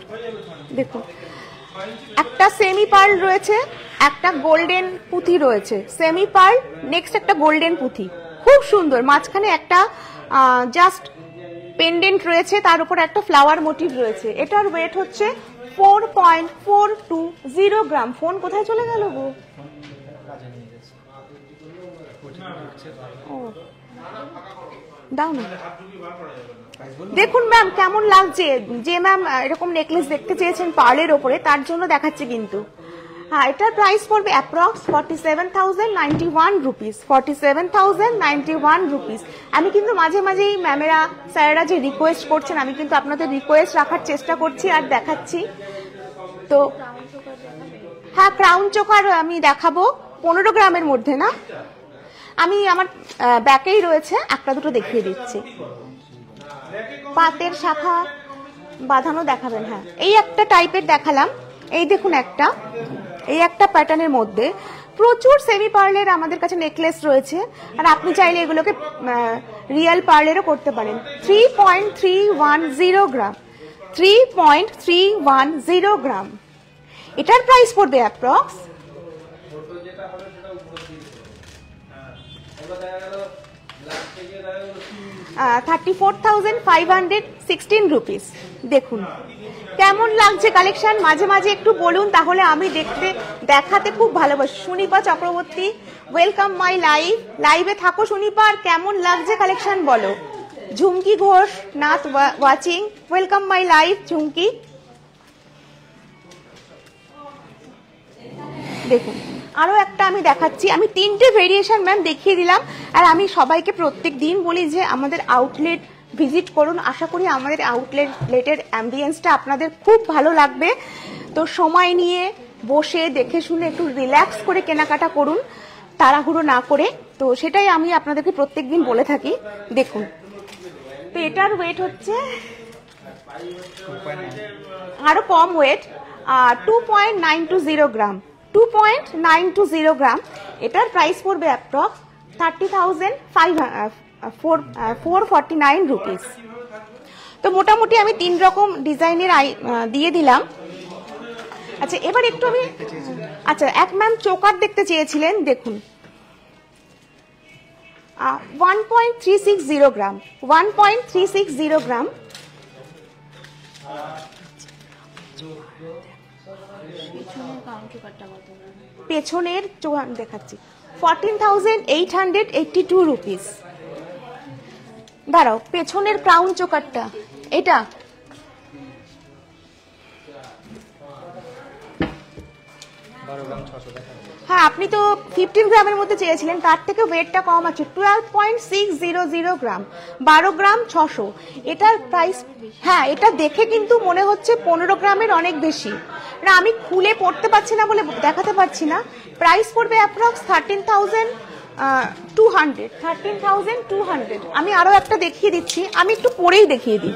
দেখুন একটা সেমি পার্ল রয়েছে, একটা গোল্ডেন পুঁথি রয়েছে, সেমি পার্ল নেক্সট একটা গোল্ডেন পুঁথি, খুব সুন্দর। মাঝখানে একটা জাস্ট পেন্ডেন্ট রয়েছে, তার উপর একটা ফ্লাওয়ার মোটিভ রয়েছে। এটার ওয়েট হচ্ছে 4.420 গ্রাম। ফোন কোথায় চলে গেল গো? ও দাও না। দেখুন ম্যাম কেমন লাগছে, যে ম্যাম এরকম নেকলেস দেখতে চেয়েছেন পার্লের ওপরে তার জন্য দেখাচ্ছে কিন্তু। হ্যাঁ, এটার প্রাইস পড়বে অ্যাপ্রক্স 47,091 রুপিস। 47,091 রুপিস। আমি কিন্তু মাঝে মাঝেই ম্যামেরা স্যারেরা যে রিকোয়েস্ট করছেন, আমি কিন্তু আপনাদের রিকোয়েস্ট রাখার চেষ্টা করছি আর দেখাচ্ছি। তো হ্যাঁ, ক্রাউন চোকার আমি দেখাবো 15 গ্রামের মধ্যে না, আমি আমার ব্যাকেই রয়েছে, একটা দুটো দেখিয়ে দিচ্ছি। পাতের শাখা বাঁধানো দেখাবেন? হ্যাঁ, এই একটা টাইপের দেখালাম। এই দেখুন একটা, এই একটা প্যাটার্নের মধ্যে প্রচুর সেমি পার্লের আমাদের কাছে নেকলেস রয়েছে, আর আপনি চাইলে এগুলোকে রিয়েল পার্লেরও করতে পারেন। 3.310 গ্রাম, 3.310 গ্রাম। এটার প্রাইস পড়বে অ্যাপ্রক্স 34,516 রুপিস। দেখুন কেমন লাগছে কালেকশন, মাঝে মাঝে একটু বলুন, তাহলে আমি দেখাতে খুব ভালোবাসি। সুনিপা চক্রবর্তী, ওয়েলকাম মাই লাইভ। লাইভে থাকো সুনিপা, আর কেমন লাগছে কালেকশন বলো। Jhumki Ghosh Nath watching, welcome my live Jhumki. দেখুন আরো একটা আমি দেখাচ্ছি, আমি 3টে ভেরিয়েশন ম্যাম দেখিয়ে দিলাম। আর আমি সবাইকে প্রত্যেক দিন বলি যে আমাদের আউটলেট ভিজিট করুন, আশা করি আমাদের আউটলেটের অ্যাম্বিয়েন্সটা আপনাদের খুব ভালো লাগবে। তো সময় নিয়ে বসে দেখে শুনে একটু রিল্যাক্স করে কেনাকাটা করুন, তাড়াহুড়ো না করে। তো সেটাই আমি আপনাদেরকে প্রত্যেক দিন বলে থাকি। দেখুন তো এটার ওয়েট হচ্ছে আরো কম ওয়েট, 2.920 গ্রাম, 2.920 গ্রাম। এটার প্রাইস পড়বে অ্যাপ্রক্স 30,449 রুপিস। তো মোটামুটি আমি 3 রকম ডিজাইনের দিয়ে দিলাম। আচ্ছা, এবার একটু আমি আচ্ছা এক ম্যাম চোকার দেখতে চেয়েছিলেন। দেখুন 1.360 গ্রাম, 1.360 গ্রাম। পেছনের দেখাচ্ছি 14,882 রুপিস। দাঁড়াও, পেছনের ক্রাউন চোকারটা এটা হ্যাঁ, আপনি তো 15 গ্রামের মধ্যে চেয়েছিলেন, তার থেকে ওয়েটটা কম আছে, 12.600 গ্রাম, 12 গ্রাম 600। এটার প্রাইস হ্যাঁ, এটা দেখে কিন্তু মনে হচ্ছে 15 গ্রামের অনেক বেশি না, আমি খুলে পড়তে পারছি না বলে দেখাতে পারছি না। প্রাইস পড়বে অ্যাপ্রক্স 13,200। আমি আরো একটা দেখিয়ে দিচ্ছি, আমি একটু পরেই দেখিয়ে দিই।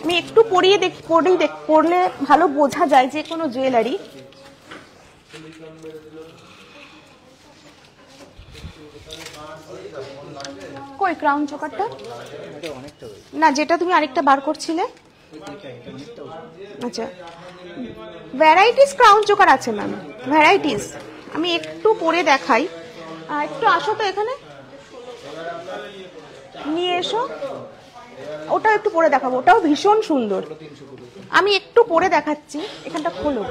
আমি একটু পড়লে ভালো বোঝা যায় যে কোনো জুয়েলারি। কই ক্রাউন চোকারটা? না, যেটা তুমি আরেকটা বার করছিলে। আচ্ছা, ভ্যারাইটিস ক্রাউন চোকার আছে ম্যাম, ভ্যারাইটিস। আমি একটু পরে দেখাই, একটু আসো তো এখানে, নিয়ে এসো। ওটাও একটু পরে দেখাবো, ওটাও ভীষণ সুন্দর। আমি একটু পরে দেখাচ্ছি, এখানটা খোলো,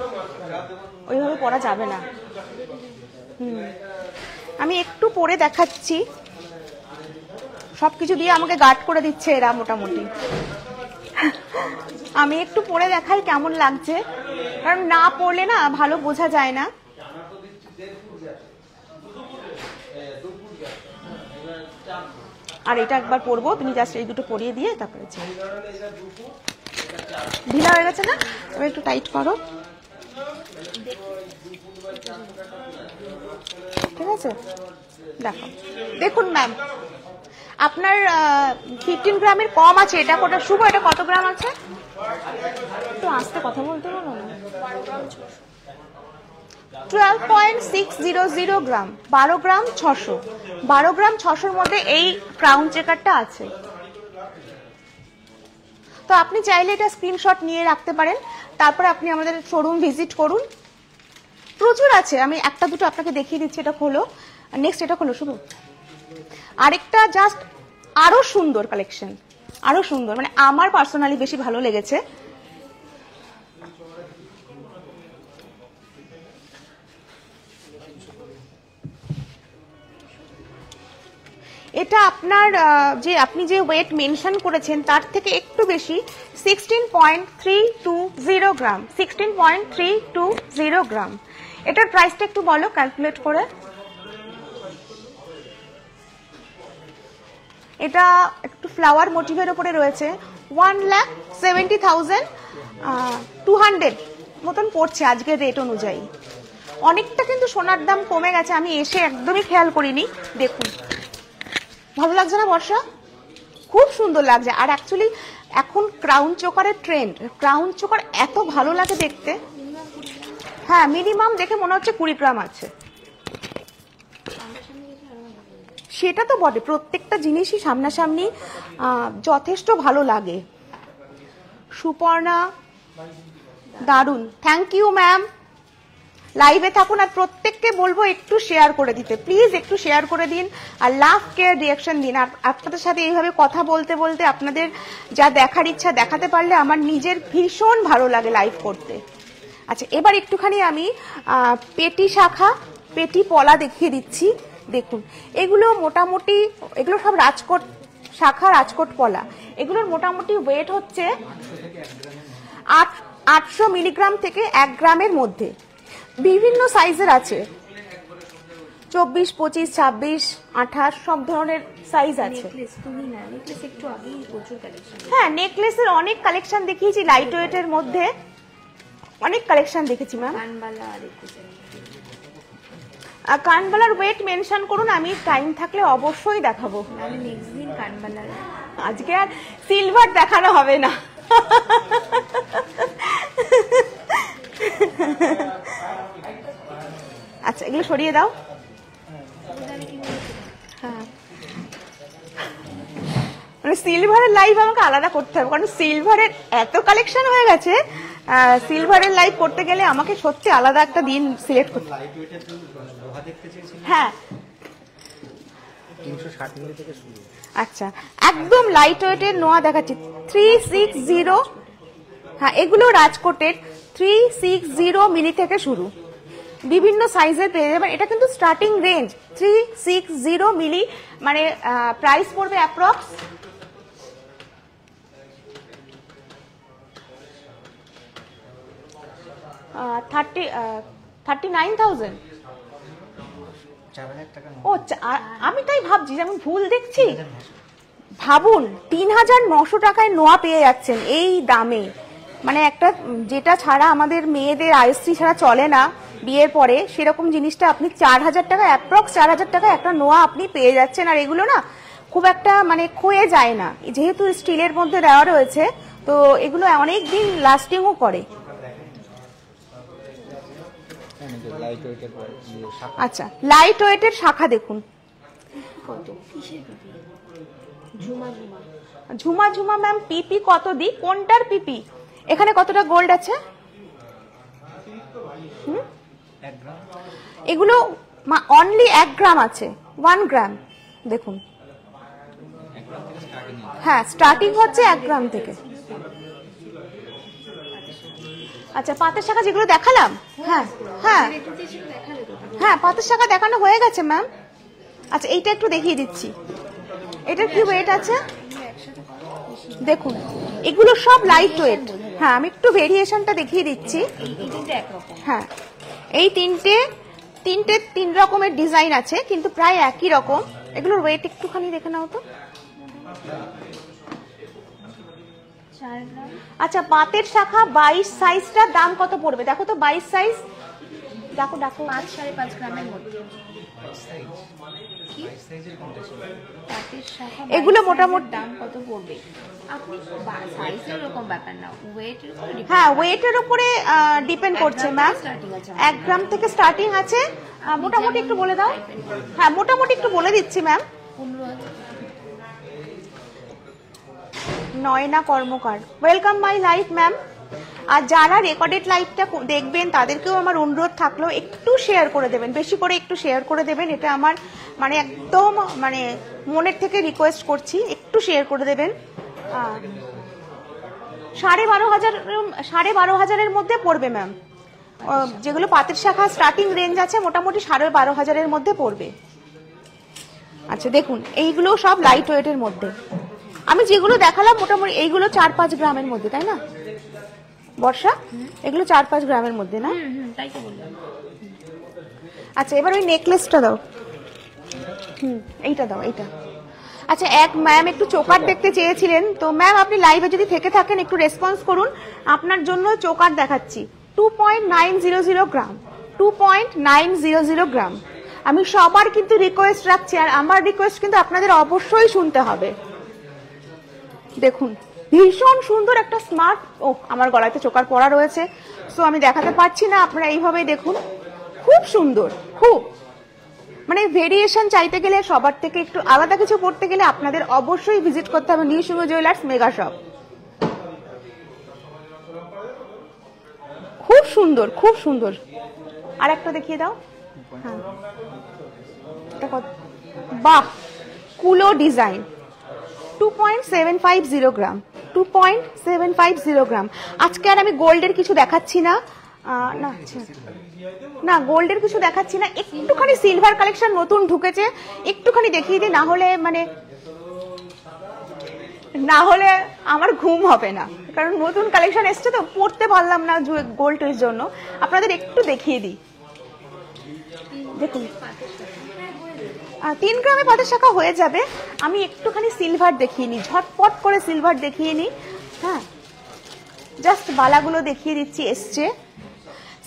ওইভাবে পরা যাবে না। আমি একটু পরে দেখাচ্ছি, সবকিছু দিয়ে আমাকে গার্ড করে দিচ্ছে এরা মোটামুটি। আমি একটু পরে দেখাই কেমন লাগছে, কারণ না পরলে না ভালো বোঝা যায় না। আর এটা একবার পরবো, তুমি জাস্ট এই দুটো পরিয়ে দিয়ে তারপরে ঢিলা হয়ে গেছে না? এবার একটু টাইট করো, ঠিক আছে? দেখো, দেখুন ম্যাম, আপনার 15 গ্রামের কম আছে। এটা কত শুভ? এটা কত গ্রাম আছে? একটু আস্তে কথা বলতে পারো না? 12.600 গ্রাম, 12 গ্রাম 600, 12 গ্রাম 600-র মধ্যে এই ক্রাউন চেকারটা আছে। তো আপনি চাইলে এটা স্ক্রিনশট নিয়ে রাখতে পারেন, তারপরে আপনি আমাদের শোরুম ভিজিট করুন, প্রচুর আছে। আমি একটা দুটো আপনাকে দেখিয়ে দিচ্ছি। এটা খোলো, নেক্সট এটা খোলো শুভ। আরেকটা জাস্ট আরো সুন্দর কালেকশন, আরো সুন্দর, মানে আমার পার্সোনালি বেশি ভালো লেগেছে। এটা আপনার যে আপনি যে ওয়েট মেনশন করেছেন তার থেকে একটু বেশি, 16.320 গ্রাম, 16.320 গ্রাম। এটার প্রাইসটা একটু বলো ক্যালকুলেট করে। এটা একটু ফ্লাওয়ার মোটিভের উপরে রয়েছে, 1,70,200 মতন পড়ছে আজকের রেট অনুযায়ী। অনেকটা কিন্তু সোনার দাম কমে গেছে, আমি এসে একদমই খেয়াল করিনি। দেখুন, ভালো লাগছে না বর্ষা? খুব সুন্দর লাগছে। আর অ্যাকচুয়ালি এখন ক্রাউন চোকারের ট্রেন্ড, ক্রাউন চোকার এত ভালো লাগে দেখতে। হ্যাঁ, মিনিমাম দেখে মনে হচ্ছে 20 গ্রাম আছে। সেটা তো বটে, প্রত্যেকটা জিনিসই সামনাসামনি যথেষ্ট ভালো লাগে। সুপর্ণা, দারুণ, থ্যাংক ইউ ম্যাম। লাইভে থাকুন, আর প্রত্যেককে বলবো একটু শেয়ার করে দিতে, প্লিজ একটু শেয়ার করে দিন, আর লাভ কেয়ার রিয়াকশন দিন। আর আপনাদের সাথে এইভাবে কথা বলতে বলতে আপনাদের যা দেখার ইচ্ছা দেখাতে পারলে আমার নিজের ভীষণ ভালো লাগে লাইভ করতে। আচ্ছা, এবার একটুখানি আমি পেটি শাখা, পেটি পলা দেখিয়ে দিচ্ছি। দেখুন, এগুলো মোটামুটি, এগুলো সব রাজকোট শাখা, রাজকোট পলা। এগুলোর মোটামুটি ওয়েট হচ্ছে 800 মিলিগ্রাম থেকে 1 গ্রামের মধ্যে। বিভিন্ন সাইজের আছে, 24, 25, 26, 28 সব ধরনের সাইজ আছে। হ্যাঁ, নেকলেসের অনেক কালেকশন দেখিয়েছি, লাইট ওয়েটের মধ্যে অনেক কালেকশন দেখেছি ম্যাম। কানবালার ওয়েট মেনশন করুন, আমি টাইম থাকলে অবশ্যই দেখাবো। আজকে আর সিলভার দেখানো হবে না। আচ্ছা, এগুলো সরিয়ে দাও। হ্যাঁ, মানে সিলভারের লাইভ আমাকে আলাদা করতে হবে, কারণ সিলভারের এত কালেকশন হয়ে গেছে। সিলভারের লাইভ করতে গেলে আমাকে সত্যি আলাদা একটা দিন সিলেক্ট করতে হবে। হ্যাঁ, 360 মিলি থেকে শুরু। আচ্ছা, একদম লাইট ওয়েটের নোয়া দেখাচ্ছি, 360। হ্যাঁ, এগুলো রাজকোটের 360 মিলি থেকে শুরু, বিভিন্ন সাইজের পেয়ে যাবেন। এটা কিন্তু স্টার্টিং রেঞ্জ 360 মিলি, মানে প্রাইস পড়বে অ্যাপ্রক্স 39,000। ও, আমি তাই ভাবছি যে আমি ভুল দেখছি। ভাবুন, 3,900 টাকায় নোয়া পেয়ে যাচ্ছেন এই দামে। মানে একটা যেটা ছাড়া আমাদের মেয়েদের আইএসসি ছাড়া চলে না বিয়ের পরে, সেরকম জিনিসটা আপনি 4,000 টাকা, অ্যাপ্রক্স 4,000 টাকা একটা নোয়া আপনি পেয়ে যাচ্ছেন। আর এগুলো না খুব একটা মানে ক্ষয়ে যায় না, যেহেতু স্টিলের মধ্যে দেওয়া রয়েছে, তো এগুলো অনেক দিন লাস্টিংও করে। আচ্ছা, লাইট ওয়েটের শাখা দেখুন, ঝুমা ঝুমা ম্যাম, পিপি কত দিই, কোনটার পিপি? এখানে কতটা গোল্ড আছে? এগুলো অনলি 1 গ্রাম আছে, 1 গ্রাম দেখুন। হ্যাঁ, স্টার্টিং হচ্ছে 1 গ্রাম থেকে। আচ্ছা, পাতের শাখা যেগুলো দেখালাম, হ্যাঁ হ্যাঁ হ্যাঁ, পাতের শাখা দেখানো হয়ে গেছে ম্যাম। আচ্ছা, এইটা একটু দেখিয়ে দিচ্ছি, এটার কি ওয়েট আছে দেখুন। এগুলো সব লাইট ওয়েট। হ্যাঁ, আমি একটু ভেরিয়েশনটা দেখিয়ে দিচ্ছি। হ্যাঁ, এই তিনটে 3 রকমের ডিজাইন আছে, কিন্তু প্রায় একই রকম। এগুলোর ওয়েট একটুখানি দেখে নাও তো। 4 গ্রাম। আচ্ছা পাতের শাখা 22 সাইজটার দাম কত পড়বে? দেখো তো 22 সাইজ, দেখো দেখো 5-5.5 গ্রামের মধ্যে। কি পাতের শাখা এগুলো 22 মোটামুটি সাইজের দাম কত পড়বে? আপনি সাইজের এরকম ব্যাপার না, ওয়েটের উপর depend হ্যাঁ ওয়েটের উপরে ডিপেন্ড করছে ম্যাম। starting আছে 1 গ্রাম থেকে স্টার্টিং আছে। মোটামুটি একটু বলে দাও। হ্যাঁ মোটামুটি একটু বলে দিচ্ছি ma'am. 15,000। Naina Karmakar, welcome my life ma'am. আর যারা রেকর্ডেড লাইভটা দেখবেন তাদেরকেও আমার অনুরোধ থাকলো একটু শেয়ার করে দেবেন, বেশি করে একটু শেয়ার করে দেবেন। এটা আমার মানে একদম মানে মনের থেকে রিকোয়েস্ট করছি, একটু শেয়ার করে দেবেন। 12,500 মধ্যে পড়বে ম্যাম। যেগুলো পাতের শাখা স্টার্টিং রেঞ্জ আছে মোটামুটি 12,500 মধ্যে পড়বে। আচ্ছা দেখুন এইগুলো সব লাইট ওয়েটের মধ্যে। আমি যেগুলো দেখালাম মোটামুটি এইগুলো 4-5 গ্রামের মধ্যে, তাই না বর্ষা? এগুলো 4-5 গ্রামের মধ্যে না? তাই তো বললাম। আচ্ছা এবার ওই নেকলেসটা দাও। এইটা দাও, এইটা। আচ্ছা এক ম্যাম একটু চোকার দেখতে চেয়েছিলেন, তো ম্যাম আপনি লাইভে যদি থেকে থাকেন একটু রেসপন্স করুন, আপনার জন্য চোকার দেখাচ্ছি। 2.900 গ্রাম, 2.900 গ্রাম। আমি সবার কিন্তু রিকোয়েস্ট রাখছি, আর আমার রিকোয়েস্ট কিন্তু আপনাদের অবশ্যই শুনতে হবে। দেখুন ভীষণ সুন্দর একটা স্মার্ট, ও আমার গলায় তো চোকার পরা রয়েছে সো আমি দেখাতে পারছি না, আপনারা এইভাবেই দেখুন। খুব সুন্দর, খুব মানে ভেরিয়েশন চাইতে গেলে, সবার থেকে একটু আলাদা কিছু করতে গেলে আপনাদের অবশ্যই ভিজিট করতে হবে নিউ সিংহ জুয়েলার্স মেগা শপ। খুব সুন্দর, খুব সুন্দর। আর একটা দেখিয়ে দাও। হ্যাঁ এটা কত? বাহ, কুলো ডিজাইন। 2.750 গ্রাম, 2.750 গ্রাম। আজকে আর আমি গোল্ডের কিছু দেখাচ্ছি না, না আচ্ছা না গোল্ডের কিছু দেখাচ্ছি না, একটুখানি সিলভার কালেকশন নতুন ঢুকেছে, একটুখানি দেখিয়ে দিই, না হলে মানে না হলে আমার ঘুম হবে না, কারণ নতুন কালেকশন এসছে তো পড়তে পারলাম না গোল্ডের জন্য। আপনাদের একটু দেখিয়ে দিই। দেখুন 3 গ্রামে পাতের শাখা হয়ে যাবে। আমি একটুখানি সিলভার দেখিয়ে নিই, ঝটপট করে সিলভার দেখিয়ে নিই। হ্যাঁ জাস্ট বালাগুলো দেখিয়ে দিচ্ছি। এসছে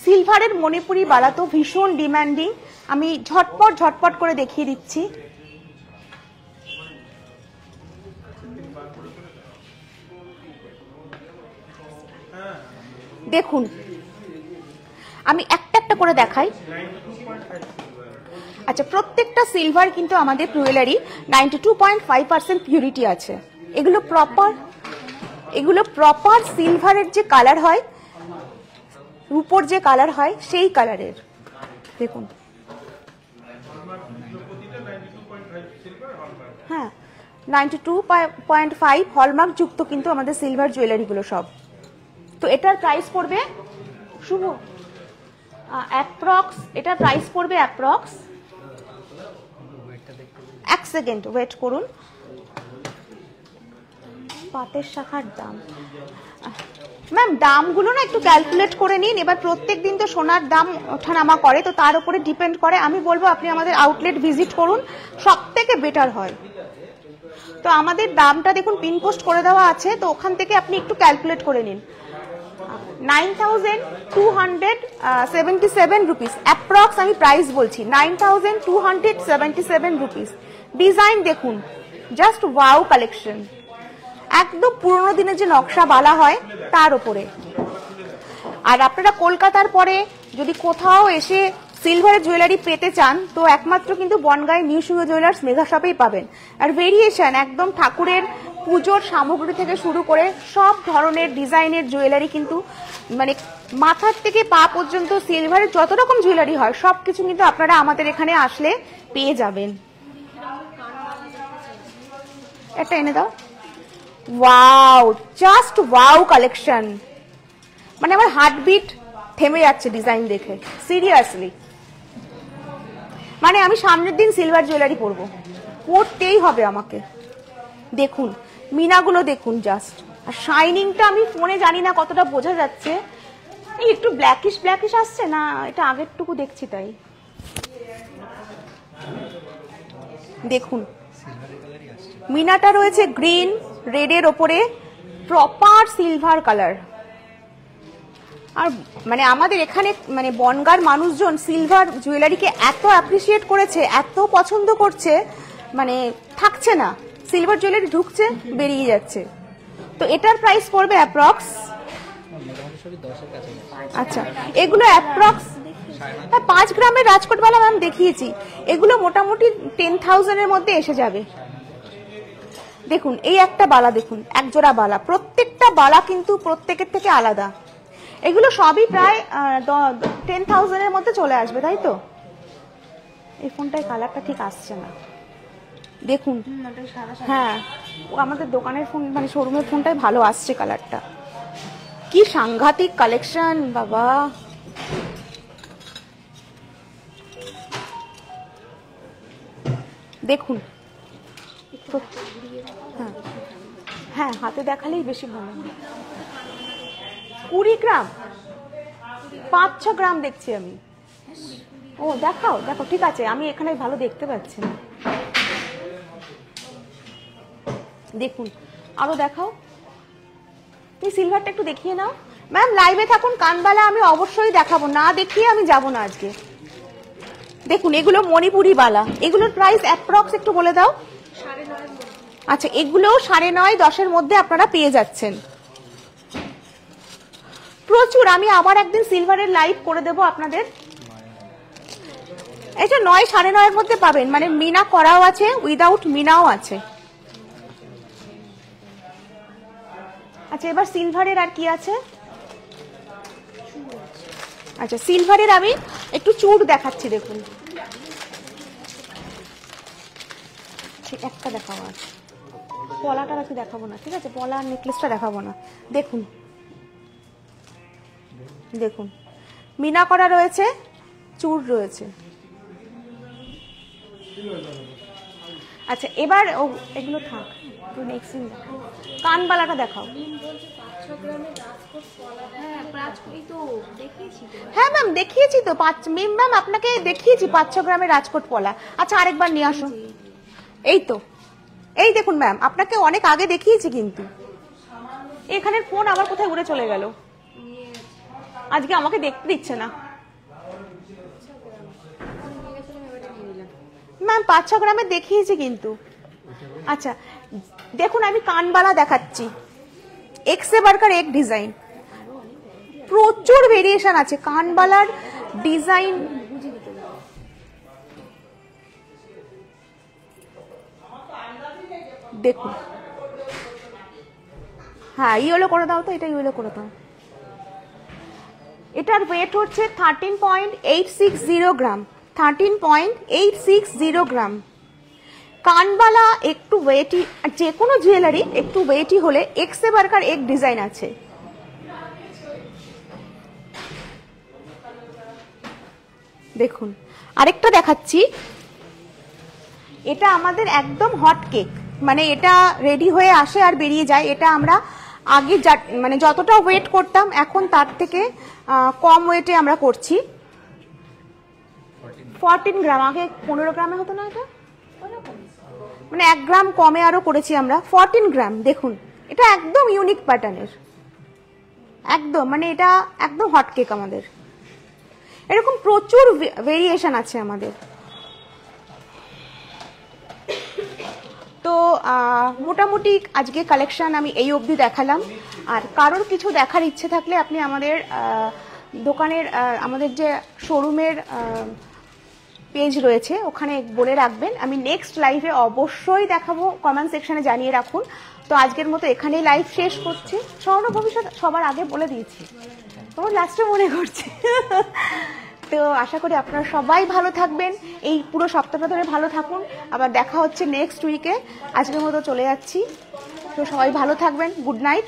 সিলভারের মণিপুরি বালা, তো ভীষণ ডিমান্ডিং। আমি ঝটপট করে দেখিয়ে দিচ্ছি। দেখুন আমি একটা একটা করে দেখাই। আচ্ছা প্রত্যেকটা সিলভার কিন্তু আমাদের জুয়েলারি 92.5% পিউরিটি আছে। এগুলো প্রপার সিলভারের যে কালার হয়, রূপোর যে কালার হয় সেই কালারের। দেখুন হ্যাঁ 92.5 হলমার্ক যুক্ত কিন্তু আমাদের সিলভার জুয়েলারিগুলো সব। তো এটার প্রাইস পড়বে শুভ অ্যাপ্রক্স, এটার প্রাইস পড়বে অ্যাপ্রক্স, এক সেকেন্ড ওয়েট করুন। পাতের শাখার দাম ম্যাম, দামগুলো না একটু ক্যালকুলেট করে নিন। এবার প্রত্যেক দিন তো সোনার দাম ওঠানামা করে, তো তার উপরে ডিপেন্ড করে। আমি বলবো আপনি আমাদের আউটলেট ভিজিট করুন, সব থেকে বেটার হয়। তো আমাদের দামটা দেখুন পিন পোস্ট করে দেওয়া আছে, তো ওখান থেকে আপনি একটু ক্যালকুলেট করে নিন। 9,277 রুপিস অ্যাপ্রক্স আমি প্রাইস বলছি, 9,277 রুপিস। ডিজাইন দেখুন, জাস্ট ওয়াও কালেকশন, একদম পুরোনো দিনের যে নকশা বালা হয় তার উপরে। আর আপনারা কলকাতার পরে যদি কোথাও এসে সিলভারের জুয়েলারি পেতে চান তো একমাত্র কিন্তু বনগাঁই নিউ সিংহ জুয়েলার্স মেগা শপেই পাবেন। আর ভেরিয়েশন একদম ঠাকুরের পুজোর সামগ্রী থেকে শুরু করে সব ধরনের ডিজাইনের জুয়েলারি কিন্তু মানে মাথার থেকে পা পর্যন্ত সিলভারের যত রকম জুয়েলারি হয় সব কিছু কিন্তু আপনারা আমাদের এখানে আসলে পেয়ে যাবেন। এটা এনে দাও। ওয়াও, জাস্ট ওয়াও কালেকশন, মানে আমার হার্টবিট থেমে যাচ্ছে ডিজাইন দেখে, সিরিয়াসলি। মানে আমি সামনের দিন সিলভার জুয়েলারি পরবো, পরতেই হবে আমাকে। দেখুন মিনাগুলো দেখুন জাস্ট, আর শাইনিংটা আমি ফোনে জানি না কতটা বোঝা যাচ্ছে, এই একটু ব্ল্যাকিশ আসছে না, এটা আগেরটুকু দেখছি তাই। দেখুন মিনাটা রয়েছে গ্রিন রেডের ওপরে, প্রপার সিলভার কালার। আর মানে আমাদের এখানে মানে বনগাঁর মানুষজন সিলভার জুয়েলারিকে এত অ্যাপ্রিসিয়েট করেছে, এত পছন্দ করছে, মানে থাকছে না, সিলভার জুয়েলারি ঢুকছে বেরিয়ে যাচ্ছে। তো এটার প্রাইস পড়বে অ্যাপ্রক্স, আচ্ছা এগুলো অ্যাপ্রক্স 5 গ্রামের রাজকোট বালা ম্যাম দেখিয়েছি, এগুলো মোটামুটি 10,000-এর মধ্যে এসে যাবে। দেখুন এই একটা বালা, দেখুন এক জোড়া বালা, প্রত্যেকটা বালা কিন্তু প্রত্যেকের থেকে আলাদা। এগুলো সবই প্রায় 10,000-এর মধ্যে চলে আসবে, তাই তো? এই ফোনটায় কালারটা ঠিক আসছে না, দেখুন। হ্যাঁ আমাদের দোকানের ফোন মানে শোরুমের ফোনটাই ভালো আসছে কালারটা। কি সাংঘাতিক কালেকশন বাবা। দেখুন হ্যাঁ হ্যাঁ হাতে দেখালেই বেশি ভালো। 20 গ্রাম, 5-6 গ্রাম দেখছি আমি। ও দেখাও, দেখো ঠিক আছে, আমি এখানে ভালো দেখতে পাচ্ছি না। দেখুন আরো দেখাও, তুমি সিলভারটা একটু দেখিয়ে নাও ম্যাম। লাইভে থাকুন, কানবালা আমি অবশ্যই দেখাবো, না দেখিয়ে আমি যাব না আজকে। দেখুন এগুলো মণিপুরি বালা, এগুলোর প্রাইস অ্যাপ্রক্স একটু বলে দাও। 9.5। আচ্ছা এগুলো 9.5-10-এর মধ্যে আপনারা পেয়ে যাচ্ছেন। প্রচুর, আমি আবার একদিন সিলভারের লাইভ করে দেব আপনাদের। এটা 9-9.5-এর মধ্যে পাবেন, মানে মিনা করাও আছে, উইদাউট মিনাও আছে। আচ্ছা এবার সিলভারের আর কি আছে? আচ্ছা সিলভারের আমি একটু চূড় দেখাচ্ছি, দেখুন একটা দেখাবো, আছে পলাটা রাখি দেখাবো না, ঠিক আছে? পলা আর নেকলেসটা দেখাবো না। দেখুন দেখুন মিনা করা রয়েছে, চূড় রয়েছে। আচ্ছা এবার এগুলো থাক, নেক্সট কানবালাটা দেখাও। হ্যাঁ ম্যাম দেখিয়েছি তো, ম্যাম আপনাকে দেখিয়েছি 5-6 গ্রামের রাজকোট পলা। আচ্ছা আরেকবার নিয়ে আসুন। এই তো, এই দেখুন ম্যাম, আপনাকে অনেক আগে দেখিয়েছি, কিন্তু এখানের ফোন আবার কোথায় উড়ে চলে গেল, আজকে আমাকে দেখতে দিচ্ছে না ম্যাম। 5-6 গ্রামের দেখিয়েছি কিন্তু। আচ্ছা দেখুন আমি কানবালা দেখাচ্ছি, এক সে বাড়কর এক ডিজাইন, প্রচুর ভেরিয়েশন আছে কানবালার ডিজাইন। দেখুন হ্যাঁ ইয়েলো করে দাও তো, এটা ইয়েলো করে দাও। এটার ওয়েট হচ্ছে 13.860 গ্রাম, 13.860 গ্রাম। কানবালা একটু ওয়েটি, যে কোনো জুয়েলারি একটু ওয়েটি হলে এক সে বাড়কর এক ডিজাইন আছে। দেখুন আরেকটা দেখাচ্ছি, এটা আমাদের একদম হট কেক, মানে এটা রেডি হয়ে আসে আর বেরিয়ে যায়। এটা আমরা আগে মানে যতটা ওয়েট করতাম এখন তার থেকে কম ওয়েটে আমরা করছি। 14 গ্রাম, আগে 15 গ্রামে হতো না, এটা মানে 1 গ্রাম কমে আরো করেছি আমরা। 14 গ্রাম, দেখুন এটা একদম ইউনিক প্যাটার্নের, একদম মানে এটা একদম হট কেক আমাদের। এরকম প্রচুর ভেরিয়েশন আছে আমাদের। তো মোটামুটি আজকে কালেকশন আমি এই অবধি দেখালাম। আর কারোর কিছু দেখার ইচ্ছে থাকলে আপনি আমাদের দোকানের আমাদের যে শোরুমের পেজ রয়েছে ওখানে বলে রাখবেন, আমি নেক্সট লাইভে অবশ্যই দেখাবো, কমেন্ট সেকশনে জানিয়ে রাখুন। তো আজকের মতো এখানেই লাইভ শেষ করছি। স্বর্ণ ভবিষ্যৎ সবার আগে বলে দিয়েছি, তোমার লাস্টে মনে করছে। তো আশা করি আপনারা সবাই ভালো থাকবেন, এই পুরো সপ্তাহটা ধরে ভালো থাকুন। আবার দেখা হচ্ছে নেক্সট উইকে। আজকের মতো চলে যাচ্ছি, তো সবাই ভালো থাকবেন, গুড নাইট।